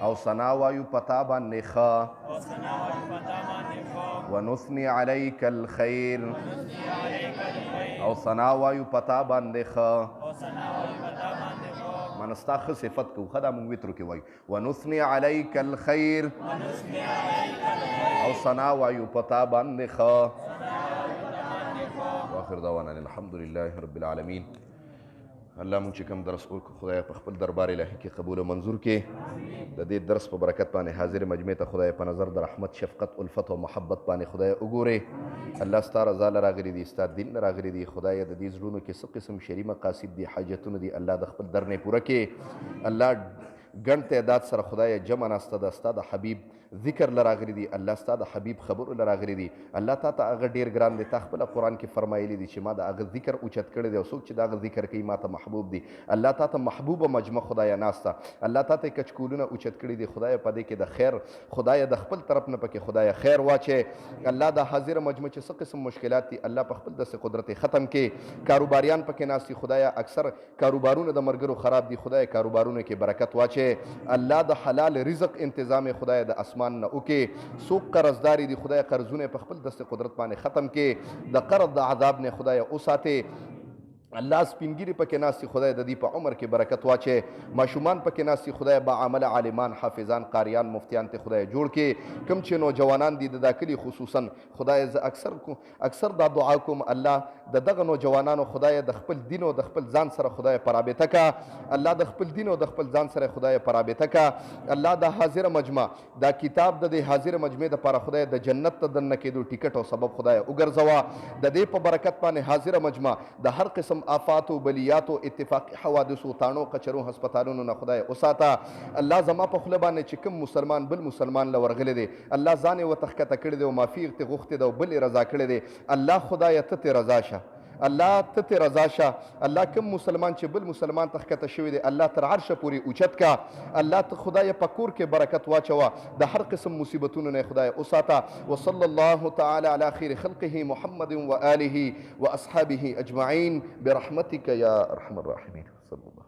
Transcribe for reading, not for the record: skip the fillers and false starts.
او ثنا وایو پتا باندې ښه ونثني عليك الخير او ثنا وایو پتا باندې ښه منستا ښه صفت کو ښه دا مونږ وترو کې وایو ونثني عليك الخير او ثنا وایو پتا باندې ښه واخر دعوانا الحمد لله رب العالمین الله مونږ چې کوم درس وکړو خدای په خپل دربار الهي کې قبول او منظور کې د دې درس په برکت باندې حاضر مجمع ته خدای په نظر د رحمت شفقت الفت او محبت باندې خدای وګوري الله ستا رضا له راغلي دي ستا دین نه راغلي دي خدای د دې زړونو کې څه قسم شرعي مقاصد دي حاجتونه دي الله د خپل در نه پوره کې الله ګڼ تعداد سره خدای جمع ناسته ده ستا د حبیب ذکر لراغلی دی الله ستا د حبیب خبرو لراغلی دی الله تا ته هغه ډیر ګران دی تا خپله قرآن کې فرمایلی دی چې ما د هغه ذکر اوچت کړی دی او څوک چې د هغه ذکر کوي ما ته محبوب دی الله تا ته محبوبه مجمع خدایه ناسته الله تا ته کچکولونه اوچت کړي دي خدایه په دې کې د خیر خدایه د خپل طرف نه پکې خدایه خیر واچې الله د حاضر مجمع چې څه قسم مشکلات دي الله په خپل داسې قدرت ختم کې کاروباریان پکې ناست دي خدایه اکثر کاروبارونه د مرګرو خراب دي خدایه کاروبارونه کې برکت واچې الله د حلال رزق انتظام خدایه د اسمان نه وکې څوک قرضداري دي خدایه قرضونه په خپل داسې قدرت باندې ختم کې د قرض د عذاب نه خدایه وساتې الله سپینګیری پکې ناسي خدای د دې په عمر کې برکت واچي ماشومان پکې ناسي خدای با عمل عالمان حافظان قاریان مفتیان ته خدای جوړ کې کم چې نوجوانان دي د داخلي خصوصا خدای ز اکثر دا دعا کوم الله د دغه نوجوانانو خدای د خپل دین او د خپل ځان سره خدای پرابطه کا الله د خپل دین او د خپل ځان سره خدای پرابطه کا الله د حاضر مجمع دا کتاب د حاضر مجمع د لپاره خدای د جنت ته دننه کېدو ټیکټ او سبب خدای وګرځوا د دې په برکت باندې حاضر مجمع د هر قسم آفات و بلیات و اتفاقی حوادث و تانو قچرو هسپتالونو نه خدای وساته الله زما په خوله باندې چې کوم مسلمان بل مسلمان له ورغلی دی الله ځان یې وتښکته کړی دی او معافي یې غوښتې ده او بل یې رضا کړی دی الله خدایه ته تې رضا شه الله ته رضا شه الله کوم مسلمان چې بل مسلمان ته ښکته شوی دی الله تر عرشه پورې اوچت کا الله ته خدای په کور کې برکت واچوه د هر قسم مصیبتونو نه خدای وساته وصلی الله تعالی علی خیر خلقه محمد و آله و اصحابه اجمعین برحمتک یا ارحم الراحمین صلی الله